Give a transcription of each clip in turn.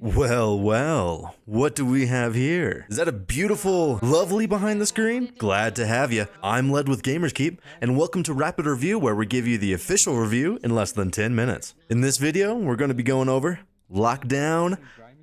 Well, well, what do we have here? Is that a beautiful, lovely behind the screen? Glad to have you. I'm Led with Gamers Keep, and welcome to Rapid Review, where we give you the official review in less than 10 minutes. In this video, we're going to be going over Lockdown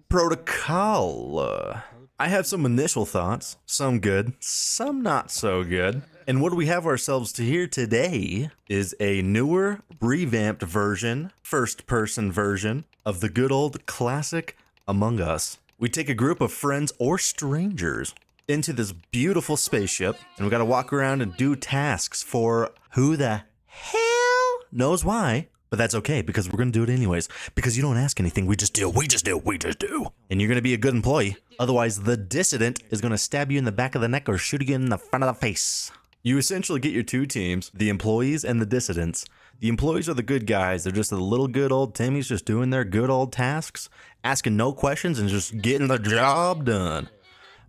Protocol. I have some initial thoughts, some good, some not so good. And what we have ourselves to here today is a newer, revamped version, first-person version of the good old classic Among Us. We take a group of friends or strangers into this beautiful spaceship, and we gotta walk around and do tasks for who the hell knows why. But that's okay, because we're gonna do it anyways. Because you don't ask anything, we just do. And you're gonna be a good employee. Otherwise, the dissident is gonna stab you in the back of the neck or shoot you in the front of the face. You essentially get your two teams, the employees and the dissidents. The employees are the good guys. They're just the little good old Timmys just doing their good old tasks, asking no questions and just getting the job done.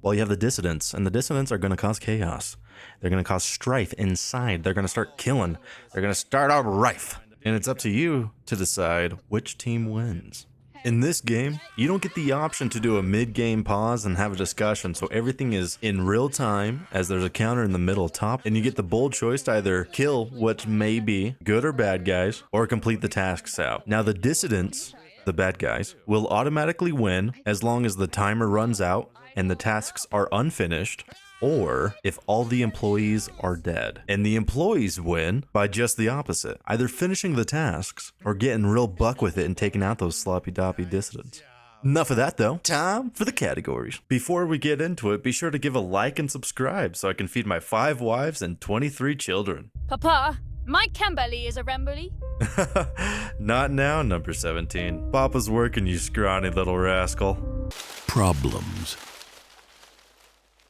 While you have the dissidents, and the dissidents are going to cause chaos. They're going to cause strife inside. They're going to start killing. They're going to start a rife. And it's up to you to decide which team wins. In this game, you don't get the option to do a mid-game pause and have a discussion, so everything is in real time as there's a counter in the middle top, and you get the bold choice to either kill what may be good or bad guys, or complete the tasks out. Now the dissidents, the bad guys, will automatically win as long as the timer runs out and the tasks are unfinished, or if all the employees are dead. And the employees win by just the opposite, either finishing the tasks or getting real buck with it and taking out those sloppy-doppy dissidents. Enough of that though, time for the categories. Before we get into it, be sure to give a like and subscribe so I can feed my 5 wives and 23 children. Papa, my Camberley is a Ramberley. Not now, number 17. Papa's working, you scrawny little rascal. Problems.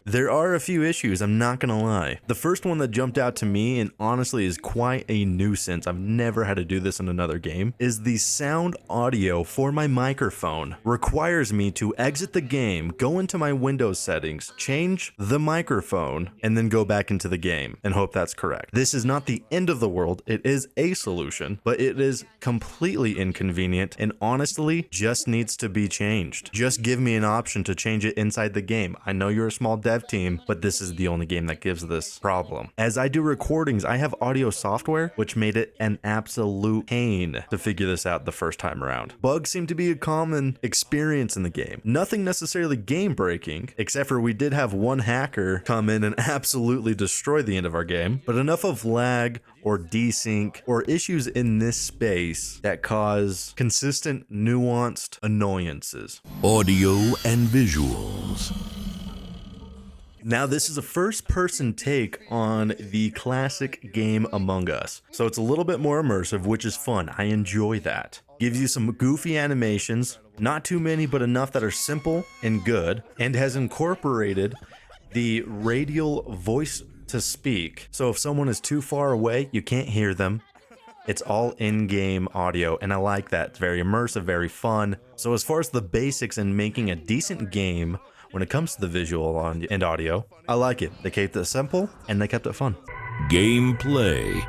There are a few issues, I'm not gonna lie. The first one that jumped out to me, and honestly is quite a nuisance, I've never had to do this in another game, is the sound audio for my microphone requires me to exit the game, go into my Windows settings, change the microphone, and then go back into the game, and hope that's correct. This is not the end of the world, it is a solution, but it is completely inconvenient, and honestly, just needs to be changed. Just give me an option to change it inside the game. I know you're a small dev team, but this is the only game that gives this problem. As I do recordings, I have audio software, which made it an absolute pain to figure this out the first time around. Bugs seem to be a common experience in the game. Nothing necessarily game breaking, except for we did have one hacker come in and absolutely destroy the end of our game, but enough of lag or desync or issues in this space that cause consistent, nuanced annoyances. Audio and visuals. Now this is a first-person take on the classic game Among Us, so it's a little bit more immersive, which is fun. I enjoy that. Gives you some goofy animations, not too many, but enough that are simple and good, and has incorporated the radial voice to speak. So if someone is too far away, you can't hear them. It's all in-game audio, and I like that. It's very immersive, very fun. So as far as the basics in making a decent game, when it comes to the visual and audio, I like it. They kept it simple, and they kept it fun. Gameplay.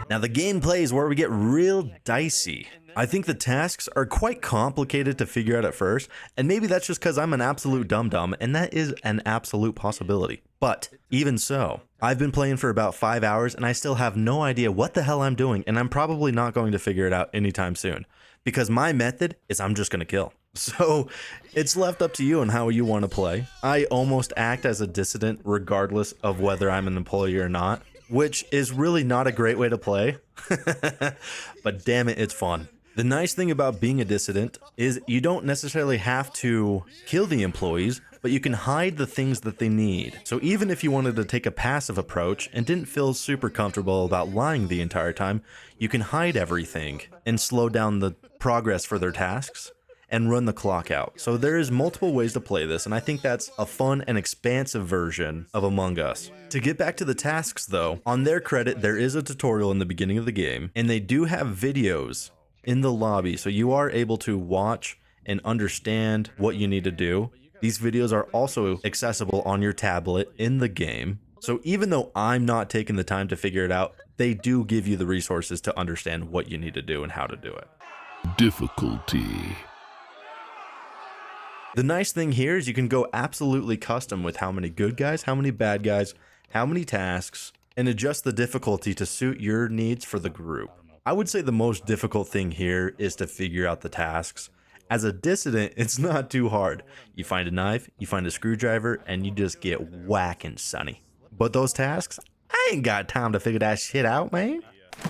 Now the gameplay is where we get real dicey. I think the tasks are quite complicated to figure out at first, and maybe that's just because I'm an absolute dum-dum, and that is an absolute possibility. But even so, I've been playing for about 5 hours, and I still have no idea what the hell I'm doing, and I'm probably not going to figure it out anytime soon. Because my method is I'm just going to kill. So it's left up to you on how you want to play. I almost act as a dissident regardless of whether I'm an employee or not, which is really not a great way to play. But damn it, it's fun. The nice thing about being a dissident is you don't necessarily have to kill the employees, but you can hide the things that they need. So even if you wanted to take a passive approach and didn't feel super comfortable about lying the entire time, you can hide everything and slow down the progress for their tasks and run the clock out. So there is multiple ways to play this, and I think that's a fun and expansive version of Among Us. To get back to the tasks though, on their credit, there is a tutorial in the beginning of the game, and they do have videos in the lobby, so you are able to watch and understand what you need to do. These videos are also accessible on your tablet in the game. So even though I'm not taking the time to figure it out, they do give you the resources to understand what you need to do and how to do it. Difficulty. The nice thing here is you can go absolutely custom with how many good guys, how many bad guys, how many tasks, and adjust the difficulty to suit your needs for the group. I would say the most difficult thing here is to figure out the tasks. As a dissident, it's not too hard. You find a knife, you find a screwdriver, and you just get whacking, sonny. But those tasks, I ain't got time to figure that shit out, man.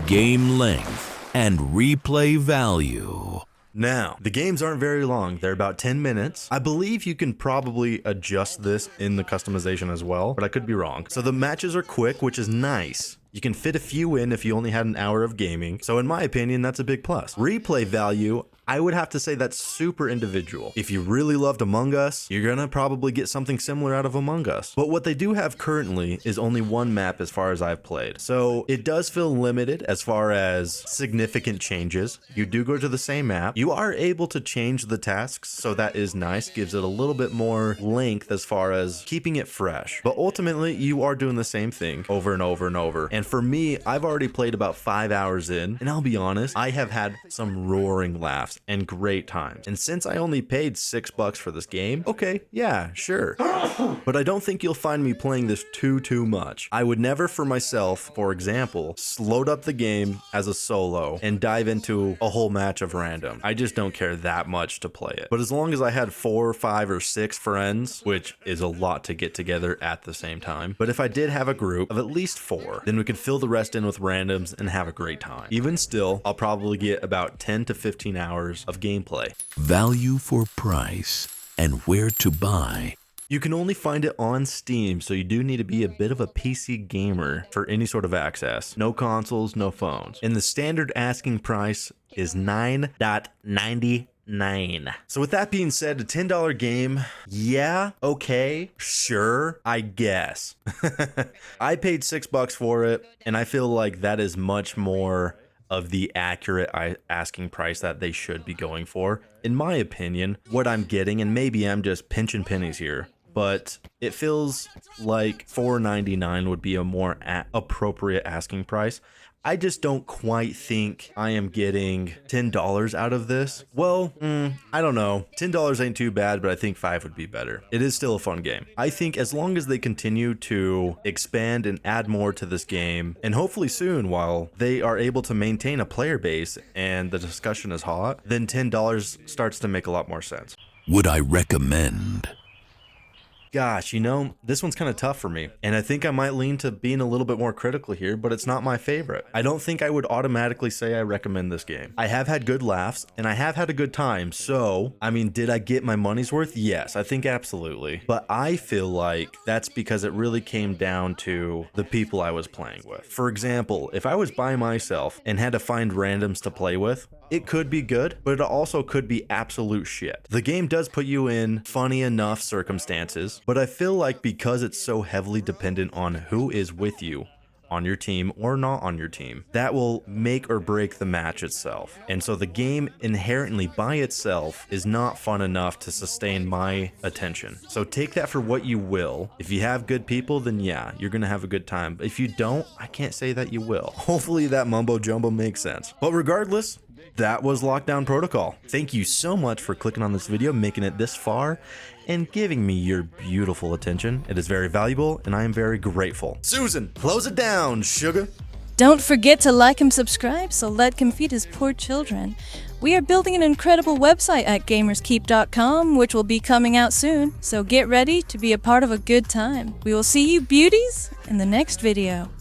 Game length and replay value. Now, the games aren't very long. They're about 10 minutes. I believe you can probably adjust this in the customization as well, but I could be wrong. So the matches are quick, which is nice. You can fit a few in if you only had an hour of gaming. So in my opinion, that's a big plus. Replay value, I would have to say that's super individual. If you really loved Among Us, you're gonna probably get something similar out of Among Us. But what they do have currently is only one map as far as I've played. So it does feel limited as far as significant changes. You do go to the same map. You are able to change the tasks, so that is nice. Gives it a little bit more length as far as keeping it fresh. But ultimately, you are doing the same thing over and over and over. And for me, I've already played about 5 hours in, and I'll be honest, I have had some roaring laughs and great times. And since I only paid $6 for this game, okay, yeah, sure. But I don't think you'll find me playing this too much. I would never for myself, for example, load up the game as a solo and dive into a whole match of random. I just don't care that much to play it. But as long as I had 4, 5, or 6 friends, which is a lot to get together at the same time, but if I did have a group of at least 4, then we could fill the rest in with randoms and have a great time. Even still, I'll probably get about 10 to 15 hours of gameplay. Value for price and where to buy. You can only find it on Steam, so you do need to be a bit of a PC gamer for any sort of access. No consoles, no phones. And the standard asking price is $9.99. So with that being said, a $10 game, yeah, okay, sure, I guess. I paid $6 for it, and I feel like that is much more of the accurate asking price that they should be going for. In my opinion, what I'm getting, and maybe I'm just pinching pennies here, but it feels like $4.99 would be a more appropriate asking price. I just don't quite think I am getting $10 out of this. Well, I don't know. $10 ain't too bad, but I think 5 would be better. It is still a fun game. I think as long as they continue to expand and add more to this game, and hopefully soon while they are able to maintain a player base and the discussion is hot, then $10 starts to make a lot more sense. Would I recommend? Gosh, you know, this one's kind of tough for me, and I think I might lean to being a little bit more critical here, but it's not my favorite. I don't think I would automatically say I recommend this game. I have had good laughs, and I have had a good time, so, I mean, did I get my money's worth? Yes, I think absolutely. But I feel like that's because it really came down to the people I was playing with. For example, if I was by myself and had to find randoms to play with, it could be good, but it also could be absolute shit. The game does put you in funny enough circumstances, but I feel like because it's so heavily dependent on who is with you on your team or not on your team, that will make or break the match itself. And so the game inherently by itself is not fun enough to sustain my attention. So take that for what you will. If you have good people, then yeah, you're gonna have a good time. But if you don't, I can't say that you will. Hopefully that mumbo jumbo makes sense. But regardless, that was Lockdown Protocol. Thank you so much for clicking on this video, making it this far, and giving me your beautiful attention. It is very valuable, and I am very grateful. Susan, close it down, sugar. Don't forget to like and subscribe so Led can feed his poor children. We are building an incredible website at gamerskeep.com, which will be coming out soon, so get ready to be a part of a good time. We will see you beauties in the next video.